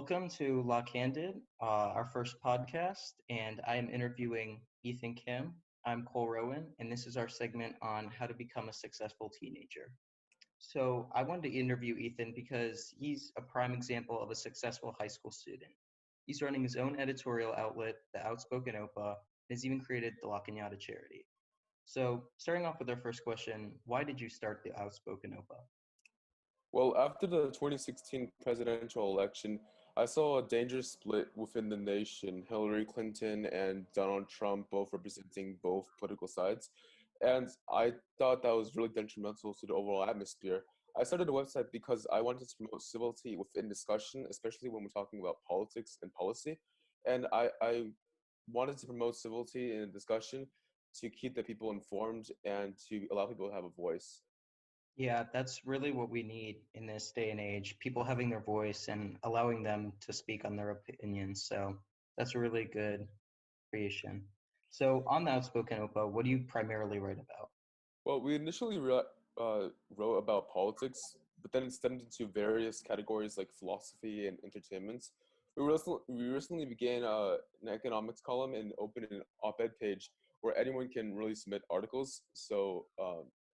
Welcome to Cañdid, our first podcast, and I am interviewing Ethan Kim. I'm Cole Rowan, and this is our segment on how to become a successful teenager. So, I wanted to interview Ethan because he's a prime example of a successful high school student. He's running his own editorial outlet, The Outspoken OPA, and has even created the La Cañada charity. So, starting off with our first question, why did you start the Outspoken OPA? Well, after the 2016 presidential election, I saw a dangerous split within the nation. Hillary Clinton and Donald Trump both representing both political sides. And I thought that was really detrimental to the overall atmosphere. I started a website because I wanted to promote civility within discussion, especially when we're talking about politics and policy. And I wanted to promote civility in a discussion to keep the people informed and to allow people to have a voice. Yeah, that's really what we need in this day and age. People having their voice and allowing them to speak on their opinions. So that's a really good creation. So on the Outspoken OPA, what do you primarily write about? Well, we initially wrote about politics, but then it stemmed into various categories like philosophy and entertainment. We recently began an economics column and opened an op-ed page where anyone can really submit articles. So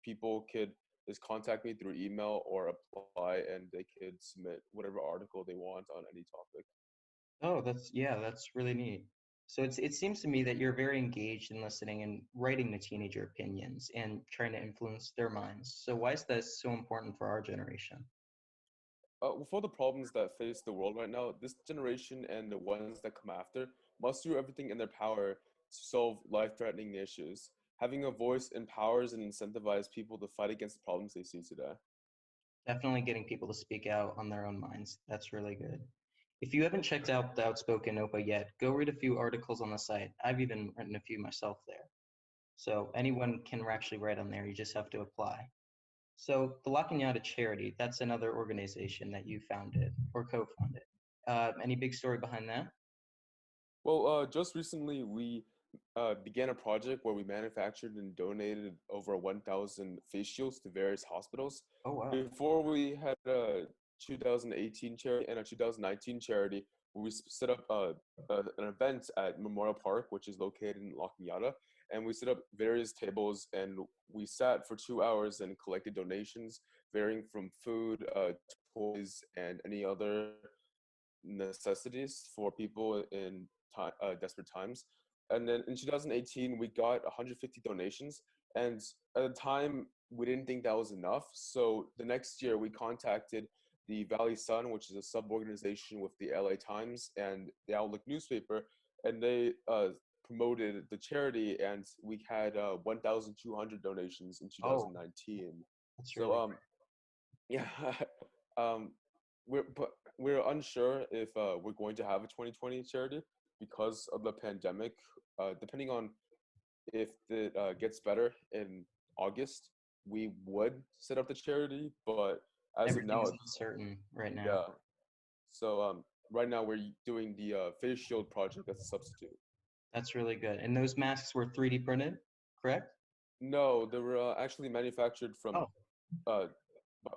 people could just contact me through email or apply, and they could submit whatever article they want on any topic. Oh, that's really neat. So it seems to me that you're very engaged in listening and writing the teenager opinions and trying to influence their minds. So why is that so important for our generation? With all the problems that face the world right now, this generation and the ones that come after must do everything in their power to solve life-threatening issues. Having a voice empowers and incentivizes people to fight against the problems they see today. Definitely getting people to speak out on their own minds. That's really good. If you haven't checked out the Outspoken OPA yet, go read a few articles on the site. I've even written a few myself there. So anyone can actually write on there. You just have to apply. So the La Cañada charity, that's another organization that you founded or co-founded. Any big story behind that? Well, just recently we began a project where we manufactured and donated over 1,000 face shields to various hospitals. Oh wow. Before we had a 2018 charity and a 2019 charity where we set up an event at Memorial Park, which is located in La Cañada, and we set up various tables and we sat for 2 hours and collected donations varying from food, toys, and any other necessities for people in desperate times. And then in 2018, we got 150 donations. And at the time, we didn't think that was enough. So the next year, we contacted the Valley Sun, which is a sub-organization with the LA Times and the Outlook newspaper, and they promoted the charity, and we had 1,200 donations in Oh, 2019. that's So really yeah, um, we're unsure if we're going to have a 2020 charity because of the pandemic. Depending on if it gets better in August, we would set up the charity. But as of now, everything's it's uncertain right now. yeah. So right now we're doing the face shield project as a substitute. That's really good. And those masks were 3D printed, correct? No, they were actually manufactured from Oh, uh,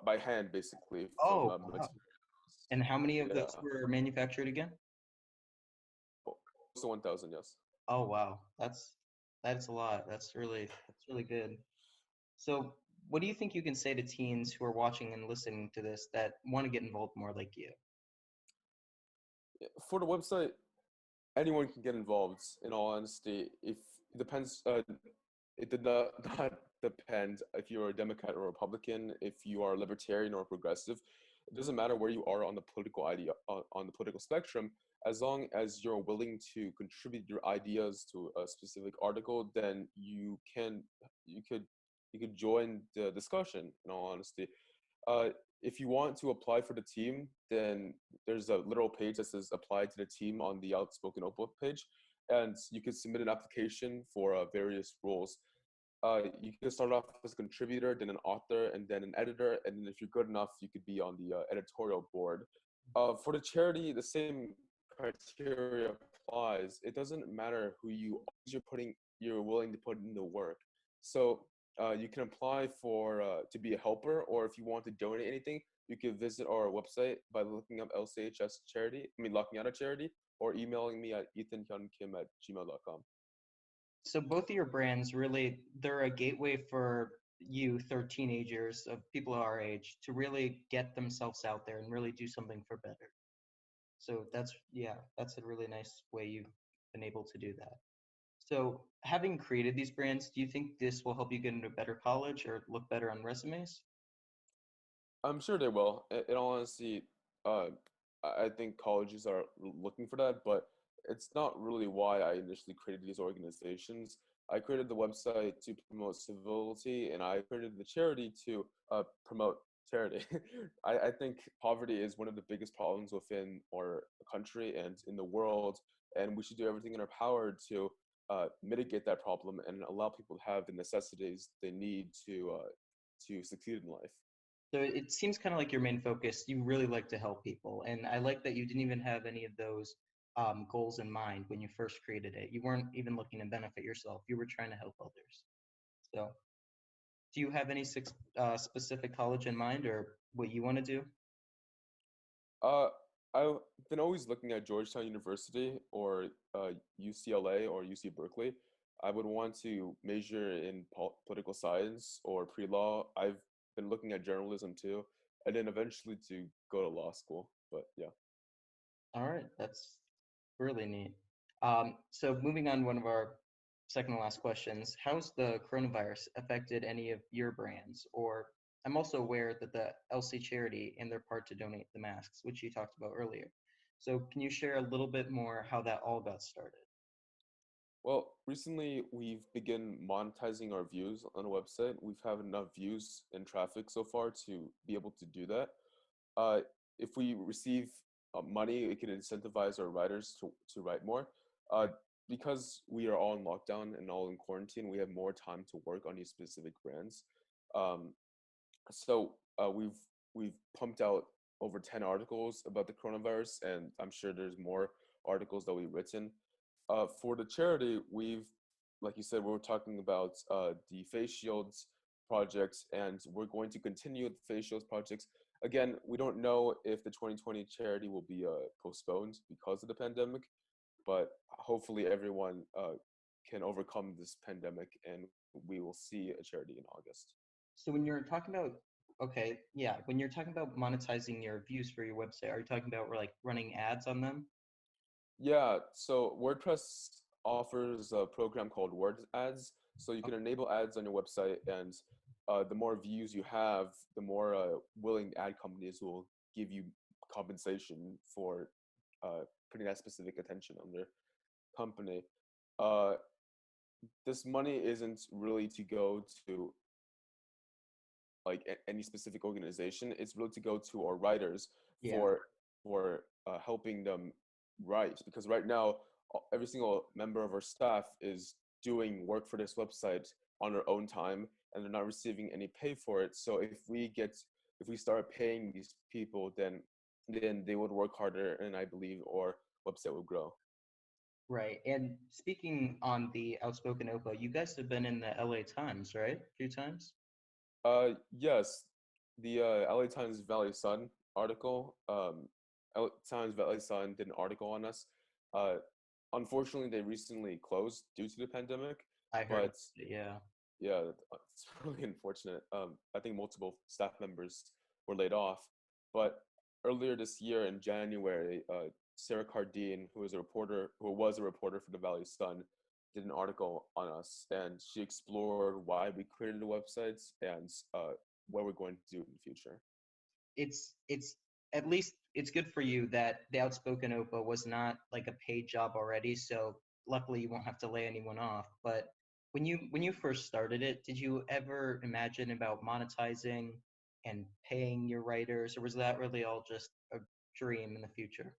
by hand, basically from oh, wow. materials. And how many of Yeah, those were manufactured again? close to 1,000, yes. Oh wow, that's a lot. That's really good. So, what do you think you can say to teens who are watching and listening to this that want to get involved more like you? Yeah, for the website, anyone can get involved. In all honesty, if it depends, it did not, not depend if you're a Democrat or Republican, if you are libertarian or progressive. It doesn't matter where you are on the political idea on the political spectrum. As long as you're willing to contribute your ideas to a specific article, then you could you could join the discussion. In all honesty, uh, if you want to apply for the team, then there's a little page that says apply to the team on the Outspoken Opal page, and you can submit an application for various roles. You can start off as a contributor, then an author, and then an editor, and then if you're good enough, you could be on the editorial board. For the charity, the same criteria applies. It doesn't matter who you are, you're willing to put in the work. So You can apply for to be a helper, or if you want to donate anything, you can visit our website by looking up LCHS charity. I mean, locking out a charity, or emailing me at ethanhyunkim@gmail.com. So both of your brands really, they're a gateway for youth or teenagers of people our age to really get themselves out there and really do something for better. So that's, yeah, that's a really nice way you've been able to do that. So having created these brands, do you think this will help you get into a better college or look better on resumes? I'm sure they will. In all honesty, uh, I think colleges are looking for that, but it's not really why I initially created these organizations. I created the website to promote civility, and I created the charity to promote charity. I think poverty is one of the biggest problems within our country and in the world, and we should do everything in our power to mitigate that problem and allow people to have the necessities they need to succeed in life. So it seems kind of like your main focus. You really like to help people, and I like that you didn't even have any of those goals in mind when you first created it. You weren't even looking to benefit yourself. You were trying to help others. So, do you have any specific college in mind or what you want to do? Uh, I've been always looking at Georgetown University or UCLA or UC Berkeley. I would want to major in political science or pre-law. I've been looking at journalism too, and then eventually to go to law school. But yeah. All right, that's really neat. So moving on, one of our second to last questions, how's the coronavirus affected any of your brands? Or I'm also aware that the LC charity and their part to donate the masks, which you talked about earlier. So can you share a little bit more how that all got started? Well, recently we've begun monetizing our views on a website. We've had enough views and traffic so far to be able to do that. Uh, if we receive money, it can incentivize our writers to write more. Uh, Right. because we are all in lockdown and all in quarantine, we have more time to work on these specific brands. Um, so we've pumped out over 10 articles about the coronavirus, and I'm sure there's more articles that we've written. For the charity, like you said, we were talking about the face shields projects, and we're going to continue the face shields projects. Again, we don't know if the 2020 charity will be postponed because of the pandemic, but hopefully everyone can overcome this pandemic, and we will see a charity in August. So when you're talking about, okay, yeah, when you're talking about monetizing your views for your website, are you talking about like running ads on them? Yeah, so WordPress offers a program called Word Ads. So you can enable ads on your website, and the more views you have, the more willing ad companies will give you compensation for putting that specific attention on their company. Uh, this money isn't really to go to like any specific organization. It's really to go to our writers Yeah. for helping them write, because right now every single member of our staff is doing work for this website on their own time, and they're not receiving any pay for it. So if we start paying these people, then they would work harder, and I believe our website will grow. Right. And speaking on the Outspoken Opa, you guys have been in the LA Times, right? A few times? Yes, the LA Times Valley Sun article. LA Times Valley Sun did an article on us. Uh, Unfortunately, they recently closed due to the pandemic, I heard about but it, yeah. yeah, it's really unfortunate. I think multiple staff members were laid off, but earlier this year in January, Sarah Cardine, who was a reporter for the Valley Sun, did an article on us, and she explored why we created the websites and what we're going to do in the future. It's at least it's good for you that the Outspoken Opa was not like a paid job already, so luckily you won't have to lay anyone off. But when you first started it, did you ever imagine about monetizing and paying your writers, or was that really all just a dream in the future?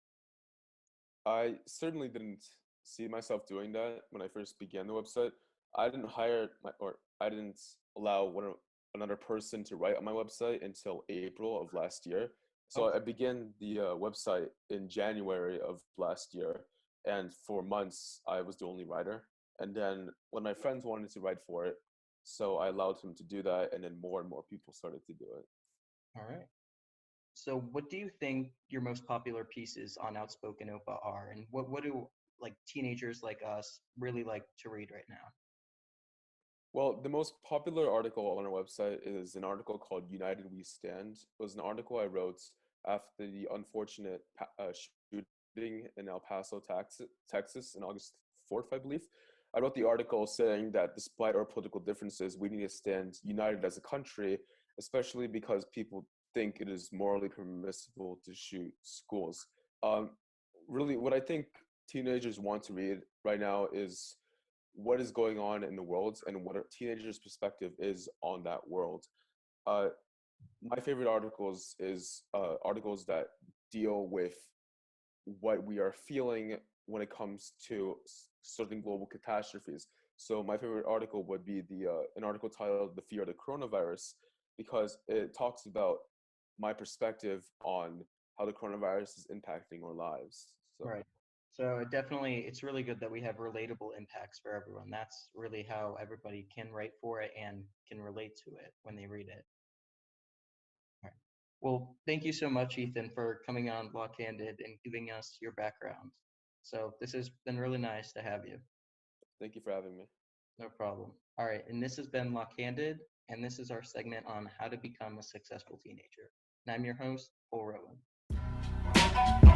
I certainly didn't see myself doing that when I first began the website. I didn't allow another person to write on my website until April of last year. So I Okay. began the website in January of last year, and for months I was the only writer. And then when my friends wanted to write for it, So I allowed him to do that, and then more and more people started to do it. All right. So, what do you think your most popular pieces on Outspoken Opa are, and what do like teenagers like us really like to read right now? Well, the most popular article on our website is an article called United We Stand. It was an article I wrote after the unfortunate shooting in El Paso, Texas in August 4th, I believe. I wrote the article saying that despite our political differences, we need to stand united as a country, especially because people think it is morally permissible to shoot schools. Um, Really, what I think teenagers want to read right now is what is going on in the world and what a teenager's perspective is on that world. Uh, my favorite articles is articles that deal with what we are feeling when it comes to certain global catastrophes. So my favorite article would be the an article titled "The Fear of the Coronavirus," because it talks about my perspective on how the coronavirus is impacting our lives. So Right. So it's really good that we have relatable impacts for everyone. That's really how everybody can write for it and can relate to it when they read it. All right. Well, thank you so much, Ethan, for coming on Block Handed and giving us your background. So this has been really nice to have you. thank you for having me. No problem. All right. And this has been Lock Handed, and this is our segment on how to become a successful teenager. And I'm your host, Paul Rowan.